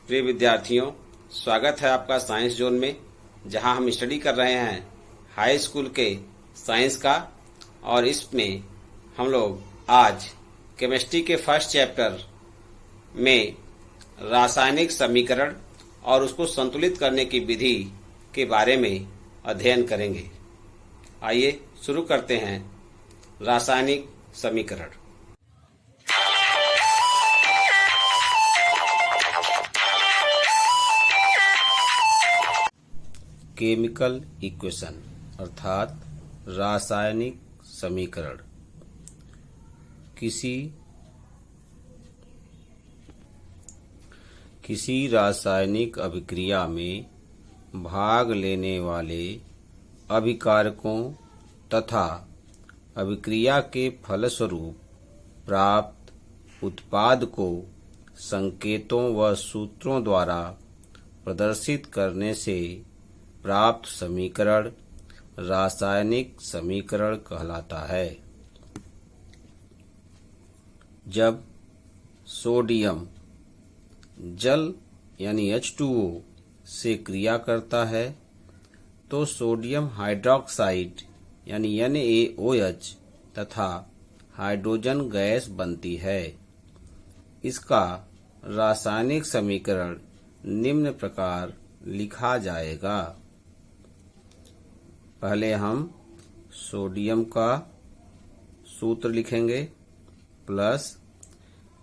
प्रिय विद्यार्थियों, स्वागत है आपका साइंस जोन में, जहां हम स्टडी कर रहे हैं हाई स्कूल के साइंस का। और इसमें हम लोग आज केमिस्ट्री के फर्स्ट चैप्टर में रासायनिक समीकरण और उसको संतुलित करने की विधि के बारे में अध्ययन करेंगे। आइए शुरू करते हैं। रासायनिक समीकरण। केमिकल इक्वेशन अर्थात रासायनिक समीकरण किसी रासायनिक अभिक्रिया में भाग लेने वाले अभिकारकों तथा अभिक्रिया के फलस्वरूप प्राप्त उत्पाद को संकेतों व सूत्रों द्वारा प्रदर्शित करने से प्राप्त समीकरण रासायनिक समीकरण कहलाता है। जब सोडियम जल यानी H2O से क्रिया करता है तो सोडियम हाइड्रोक्साइड यानी NaOH तथा हाइड्रोजन गैस बनती है। इसका रासायनिक समीकरण निम्न प्रकार लिखा जाएगा। पहले हम सोडियम का सूत्र लिखेंगे प्लस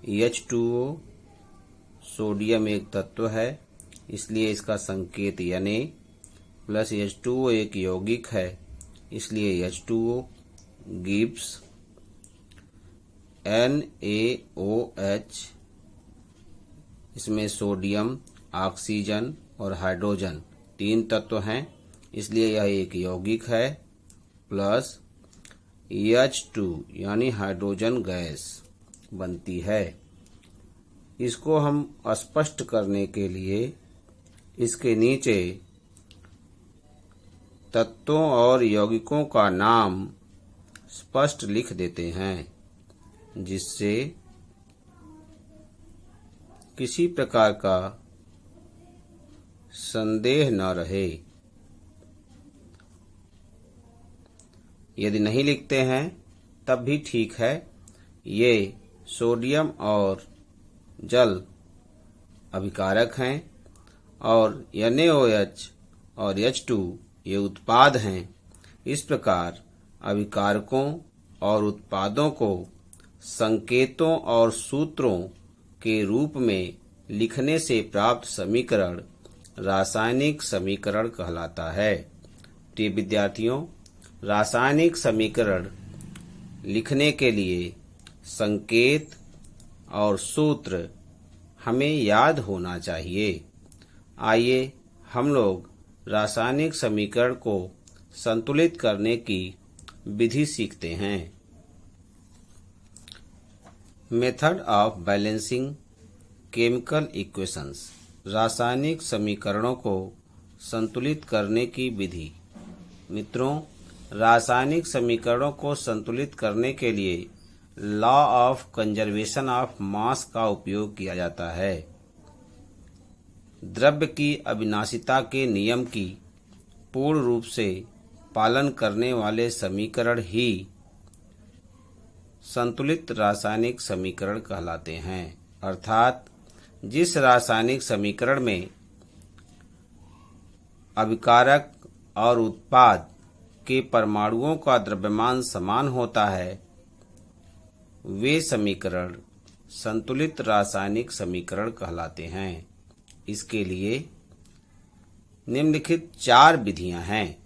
H2O। सोडियम एक तत्व है इसलिए इसका संकेत Na प्लस H2O एक यौगिक है इसलिए H2O गिव्स NaOH। इसमें सोडियम, ऑक्सीजन और हाइड्रोजन तीन तत्व हैं इसलिए यह एक यौगिक है प्लस H2 यानी हाइड्रोजन गैस बनती है। इसको हम स्पष्ट करने के लिए इसके नीचे तत्वों और यौगिकों का नाम स्पष्ट लिख देते हैं, जिससे किसी प्रकार का संदेह न रहे। यदि नहीं लिखते हैं तब भी ठीक है। ये सोडियम और जल अभिकारक हैं और NaOH और H2 ये उत्पाद हैं। इस प्रकार अभिकारकों और उत्पादों को संकेतों और सूत्रों के रूप में लिखने से प्राप्त समीकरण रासायनिक समीकरण कहलाता है। प्रिय विद्यार्थियों, रासायनिक समीकरण लिखने के लिए संकेत और सूत्र हमें याद होना चाहिए। आइए हम लोग रासायनिक समीकरण को संतुलित करने की विधि सीखते हैं। Method of balancing chemical equations. रासायनिक समीकरणों को संतुलित करने की विधि। मित्रों, रासायनिक समीकरणों को संतुलित करने के लिए law of conservation of mass का उपयोग किया जाता है। द्रव्य की अविनाशिता के नियम की पूर्ण रूप से पालन करने वाले समीकरण ही संतुलित रासायनिक समीकरण कहलाते हैं। अर्थात जिस रासायनिक समीकरण में अभिकारक और उत्पाद के परमाणुओं का द्रव्यमान समान होता है, वे समीकरण संतुलित रासायनिक समीकरण कहलाते हैं। इसके लिए निम्नलिखित 4 विधियां हैं।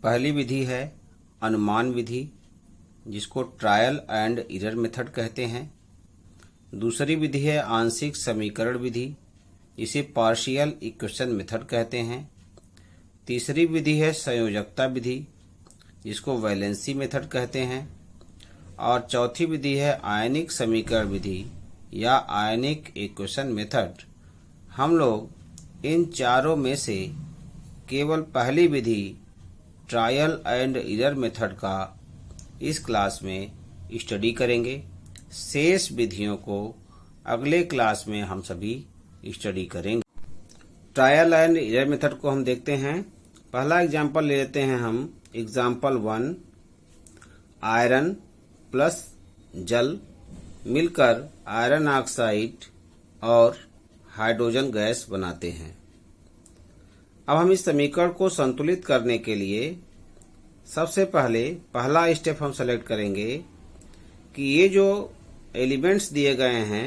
पहली विधि है अनुमान विधि, जिसको ट्रायल एंड एरर मेथड कहते हैं। दूसरी विधि है आंशिक समीकरण विधि, इसे पार्शियल इक्वेशन मेथड कहते हैं। तीसरी विधि है संयोजकता विधि, जिसको वैलेंसी मेथड कहते हैं। और चौथी विधि है आयनिक समीकरण विधि या आयनिक इक्वेशन मेथड। हम लोग इन चारों में से केवल पहली विधि ट्रायल एंड एरर मेथड का इस क्लास में स्टडी करेंगे। शेष विधियों को अगले क्लास में हम सभी स्टडी करेंगे। ट्रायल एंड एरर मेथड को हम देखते हैं। पहला एग्जाम्पल ले लेते हैं हम। एग्जाम्पल 1, आयरन प्लस जल मिलकर आयरन ऑक्साइड और हाइड्रोजन गैस बनाते हैं। अब हम इस समीकरण को संतुलित करने के लिए सबसे पहला स्टेप हम सेलेक्ट करेंगे कि ये जो एलिमेंट्स दिए गए हैं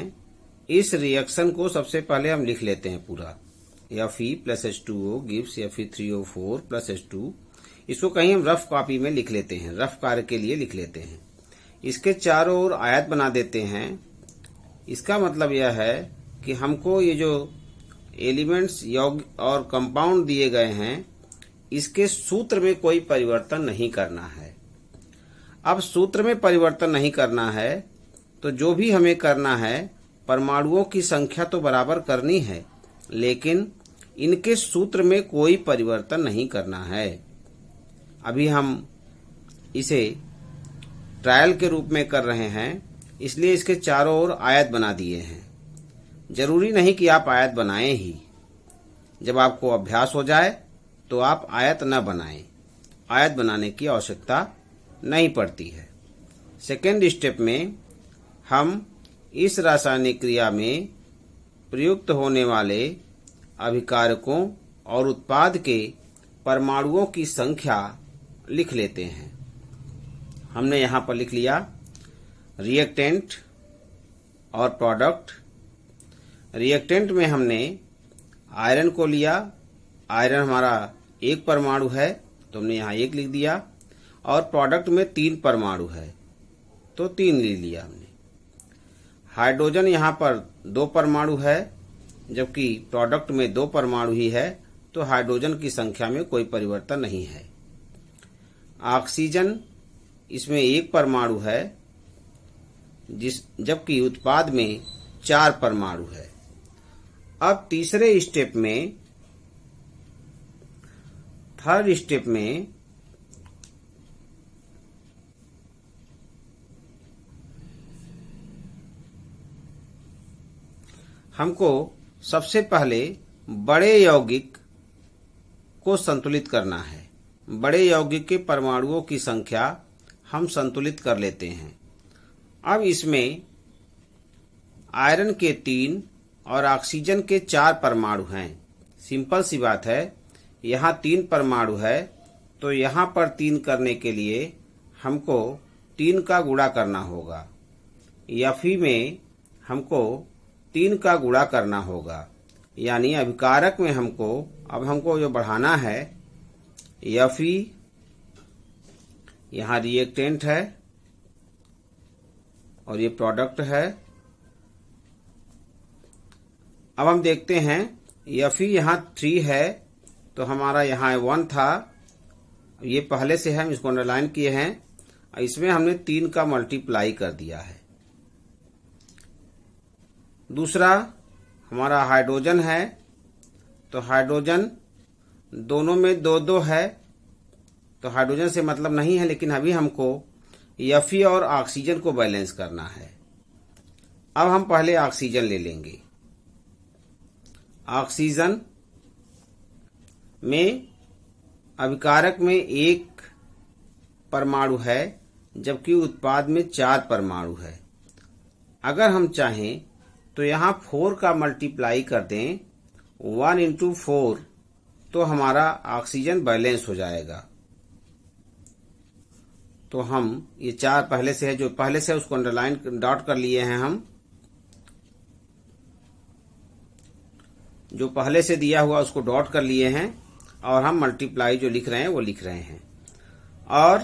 इस रिएक्शन को सबसे पहले हम लिख लेते हैं पूरा। Fe plus H2O gives Fe3O4 plus H2। इसको कहीं हम रफ कॉपी में लिख लेते हैं, रफ कार्य के लिए लिख लेते हैं। इसके चारों ओर आयत बना देते हैं। इसका मतलब यह है कि हमको ये जो एलिमेंट्स यौगिक और कंपाउंड दिए गए हैं इसके सूत्र में कोई परिवर्तन नहीं करना है। अब सूत्र में परिवर्तन नहीं करना है तो जो भी हमें करना है, परमाणुओं की संख्या तो बराबर करनी है, लेकिन इनके सूत्र में कोई परिवर्तन नहीं करना है। अभी हम इसे ट्रायल के रूप में कर रहे हैं, इसलिए इसके चारों ओर आयत बना दिए हैं। जरूरी नहीं कि आप आयत बनाएं ही। जब आपको अभ्यास हो जाए तो आप आयत न बनाएं। आयत बनाने की आवश्यकता नहीं पड़ती है। सेकेंड स्टेप में हम इस रासायनिक क्रिया में प्रयुक्त होने वाले अभिकारकों और उत्पाद के परमाणुओं की संख्या लिख लेते हैं। हमने यहाँ पर लिख लिया रिएक्टेंट और प्रोडक्ट। रिएक्टेंट में हमने आयरन को लिया। आयरन हमारा एक परमाणु है तो हमने यहाँ एक लिख दिया, और प्रोडक्ट में 3 परमाणु है तो 3 लिख लिया हमने। हाइड्रोजन यहाँ पर 2 परमाणु है, जबकि प्रोडक्ट में 2 परमाणु ही है, तो हाइड्रोजन की संख्या में कोई परिवर्तन नहीं है। ऑक्सीजन इसमें 1 परमाणु है, जबकि उत्पाद में 4 परमाणु है। अब तीसरे स्टेप में, थर्ड स्टेप में हमको सबसे पहले बड़े यौगिक को संतुलित करना है। बड़े यौगिक के परमाणुओं की संख्या हम संतुलित कर लेते हैं। अब इसमें आयरन के 3 और ऑक्सीजन के 4 परमाणु हैं। सिंपल सी बात है, यहाँ 3 परमाणु है तो यहाँ पर 3 करने के लिए हमको 3 का गुणा करना होगा। Fe में हमको 3 का गुणा करना होगा, यानी अभिकारक में हमको जो बढ़ाना है, Fe यहाँ रिएक्टेंट है और ये प्रोडक्ट है। अब हम देखते हैं Fe यहाँ 3 है तो हमारा यहाँ 1 था, ये पहले से है, हम इसको अंडरलाइन किए हैं। इसमें हमने 3 का मल्टीप्लाई कर दिया है। दूसरा हमारा हाइड्रोजन है, तो हाइड्रोजन दोनों में 2-2 है तो हाइड्रोजन से मतलब नहीं है, लेकिन अभी हमको Fe और ऑक्सीजन को बैलेंस करना है। अब हम पहले ऑक्सीजन ले लेंगे। ऑक्सीजन में अभिकारक में 1 परमाणु है, जबकि उत्पाद में 4 परमाणु है। अगर हम चाहें तो यहाँ 4 का मल्टीप्लाई कर दें, 1 into 4, तो हमारा ऑक्सीजन बैलेंस हो जाएगा। तो हम ये 4 पहले से है, जो पहले से उसको अंडरलाइन डॉट कर लिए हैं। हम जो पहले से दिया हुआ उसको डॉट कर लिए हैं और हम मल्टीप्लाई जो लिख रहे हैं वो लिख रहे हैं। और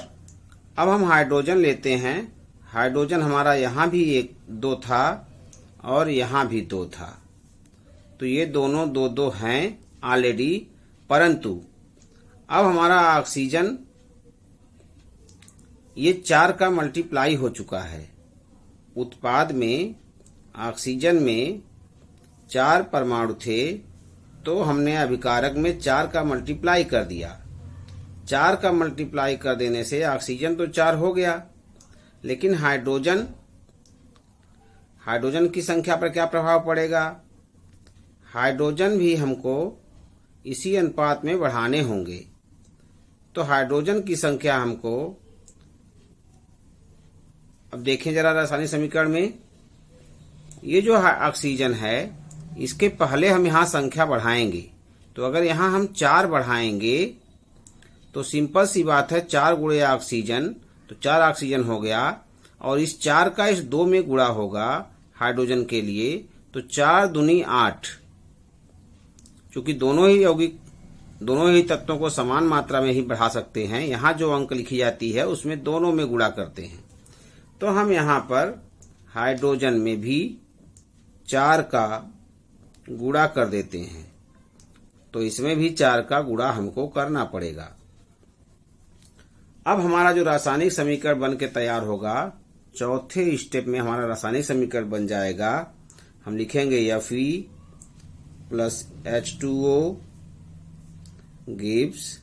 अब हम हाइड्रोजन लेते हैं। हाइड्रोजन हमारा यहाँ भी 2 था और यहाँ भी 2 था, तो ये दोनों 2-2 हैं ऑलरेडी। परंतु अब हमारा ऑक्सीजन ये 4 का मल्टीप्लाई हो चुका है। उत्पाद में ऑक्सीजन में 4 परमाणु थे तो हमने अभिकारक में 4 का मल्टीप्लाई कर दिया। 4 का मल्टीप्लाई कर देने से ऑक्सीजन तो 4 हो गया, लेकिन हाइड्रोजन की संख्या पर क्या प्रभाव पड़ेगा? हाइड्रोजन भी हमको इसी अनुपात में बढ़ाने होंगे। तो हाइड्रोजन की संख्या हमको, अब देखें जरा रासायनिक समीकरण में, ये जो ऑक्सीजन है इसके पहले हम यहाँ संख्या बढ़ाएंगे। तो अगर यहाँ हम 4 बढ़ाएंगे तो सिंपल सी बात है, 4 गुणे ऑक्सीजन, तो 4 ऑक्सीजन हो गया, और इस 4 का इस 2 में गुणा होगा हाइड्रोजन के लिए, तो 4 दूनी 8। चूंकि दोनों ही तत्वों को समान मात्रा में ही बढ़ा सकते हैं, यहाँ जो अंक लिखी जाती है उसमें दोनों में गुणा करते हैं। तो हम यहाँ पर हाइड्रोजन में भी 4 का गुणा कर देते हैं, तो इसमें भी 4 का गुणा हमको करना पड़ेगा। अब हमारा जो रासायनिक समीकरण बन के तैयार होगा, चौथे स्टेप में हमारा रासायनिक समीकरण बन जाएगा। हम लिखेंगे Fe plus H2O gives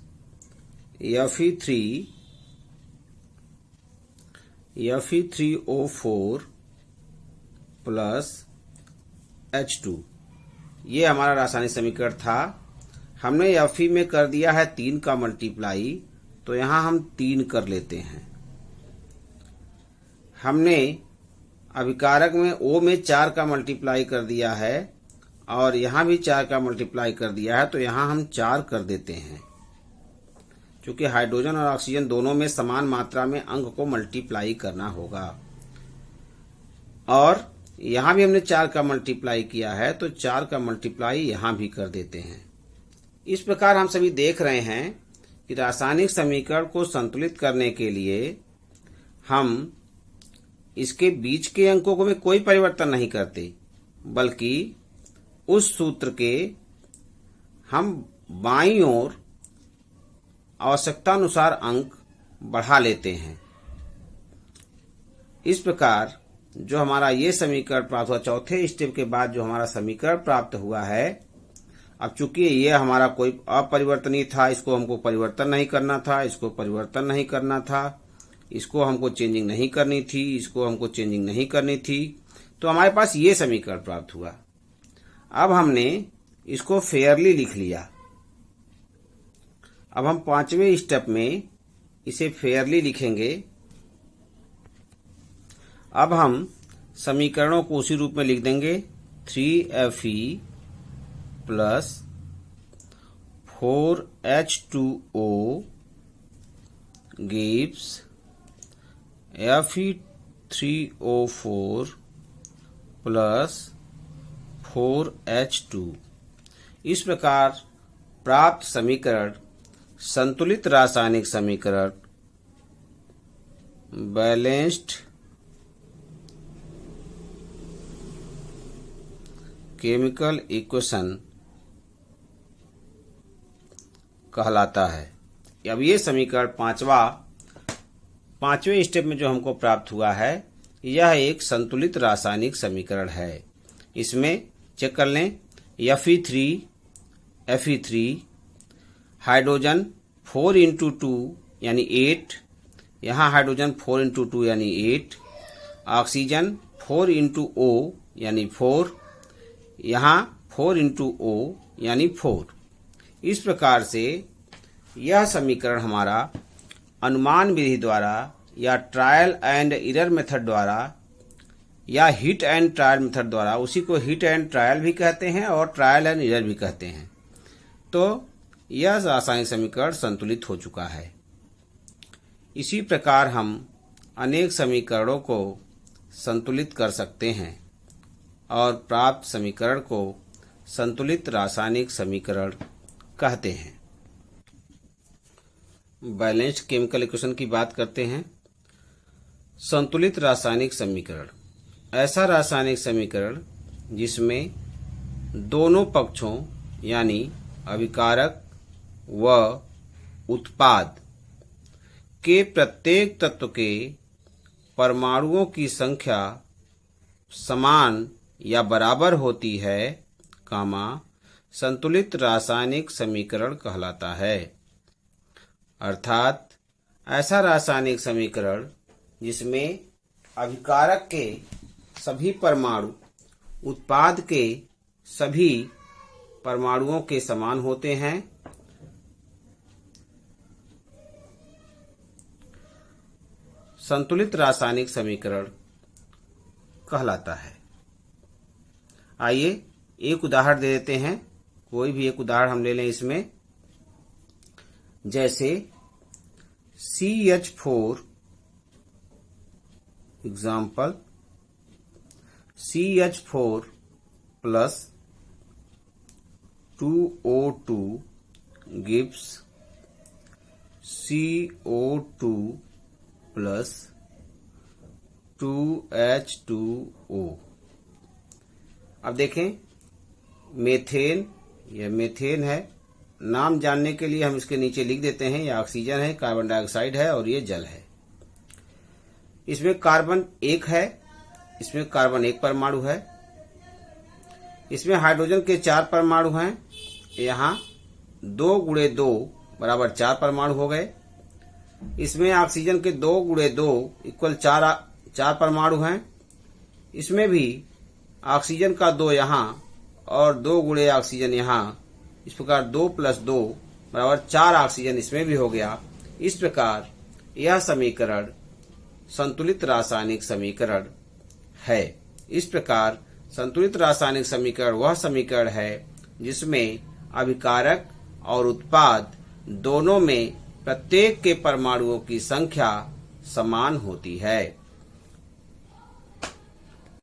Fe3O4 plus H2। ये हमारा रासायनिक समीकरण था। हमने Fe में कर दिया है 3 का मल्टीप्लाई, तो यहाँ हम 3 कर लेते हैं। हमने अभिकारक में O में 4 का मल्टीप्लाई कर दिया है और यहाँ भी 4 का मल्टीप्लाई कर दिया है, तो यहाँ हम 4 कर देते हैं। क्योंकि हाइड्रोजन और ऑक्सीजन दोनों में समान मात्रा में अंक को मल्टीप्लाई करना होगा, और यहाँ भी हमने 4 का मल्टीप्लाई किया है, तो 4 का मल्टीप्लाई यहाँ भी कर देते हैं। इस प्रकार हम सभी देख रहे हैं कि रासायनिक समीकरण को संतुलित करने के लिए हम इसके बीच के अंकों को में कोई परिवर्तन नहीं करते, बल्कि उस सूत्र के हम बाईं ओर आवश्यकतानुसार अंक बढ़ा लेते हैं। इस प्रकार जो हमारा ये समीकरण प्राप्त हुआ, चौथे स्टेप के बाद जो हमारा समीकरण प्राप्त हुआ है, अब चूंकि ये हमारा कोई अपरिवर्तनीय था, इसको हमको परिवर्तन नहीं करना था, इसको परिवर्तन नहीं करना था, इसको हमको चेंजिंग नहीं करनी थी, इसको हमको चेंजिंग नहीं करनी थी, तो हमारे पास ये समीकरण प्राप्त हुआ। अब हमने इसको फेयरली लिख लिया। अब हम 5वें स्टेप में इसे फेयरली लिखेंगे। अब हम समीकरणों को उसी रूप में लिख देंगे। 3Fe plus 4H2O gives Fe3O4 plus 4H2। इस प्रकार प्राप्त समीकरण संतुलित रासायनिक समीकरण, बैलेंस्ड केमिकल इक्वेशन कहलाता है। अब ये समीकरण पांचवें स्टेप में जो हमको प्राप्त हुआ है, यह एक संतुलित रासायनिक समीकरण है। इसमें चेक कर लें, Fe3 हाइड्रोजन 4 × 2 यानी 8, यहाँ हाइड्रोजन 4 × 2 यानी 8, ऑक्सीजन 4 × O यानी 4, यहाँ 4 × O यानी 4। इस प्रकार से यह समीकरण हमारा अनुमान विधि द्वारा या ट्रायल एंड एरर मेथड द्वारा या हिट एंड ट्रायल मेथड द्वारा, उसी को हिट एंड ट्रायल भी कहते हैं और ट्रायल एंड एरर भी कहते हैं, तो यह रासायनिक समीकरण संतुलित हो चुका है। इसी प्रकार हम अनेक समीकरणों को संतुलित कर सकते हैं और प्राप्त समीकरण को संतुलित रासायनिक समीकरण कहते हैं। बैलेंस्ड केमिकल इक्वेशन की बात करते हैं। संतुलित रासायनिक समीकरण ऐसा रासायनिक समीकरण जिसमें दोनों पक्षों यानी अभिकारक व उत्पाद के प्रत्येक तत्व के परमाणुओं की संख्या समान या बराबर होती है, संतुलित रासायनिक समीकरण कहलाता है। अर्थात ऐसा रासायनिक समीकरण जिसमें अभिकारक के सभी परमाणु उत्पाद के सभी परमाणुओं के समान होते हैं। संतुलित रासायनिक समीकरण कहलाता है। आइए एक उदाहरण दे देते हैं, कोई भी एक उदाहरण हम ले लें इसमें। जैसे CH4 example CH4 plus 2O2 gives CO2 plus 2H2O। अब देखें मेथेन, यह मेथेन है। नाम जानने के लिए हम इसके नीचे लिख देते हैं, यह ऑक्सीजन है, कार्बन डाइऑक्साइड है और ये जल है। इसमें कार्बन 1 है, इसमें कार्बन 1 परमाणु है। इसमें हाइड्रोजन के 4 परमाणु हैं। यहाँ 2 गुणे 2 बराबर 4 परमाणु हो गए। इसमें ऑक्सीजन के 2 गुणे 2 इक्वल 4 परमाणु हैं। इसमें भी ऑक्सीजन का 2 यहाँ और 2 गुणे ऑक्सीजन यहाँ, इस प्रकार 2 + 2 बराबर 4 ऑक्सीजन इसमें भी हो गया। इस प्रकार यह समीकरण संतुलित रासायनिक समीकरण है। इस प्रकार संतुलित रासायनिक समीकरण वह समीकरण है जिसमें अभिकारक और उत्पाद दोनों में प्रत्येक के परमाणुओं की संख्या समान होती है।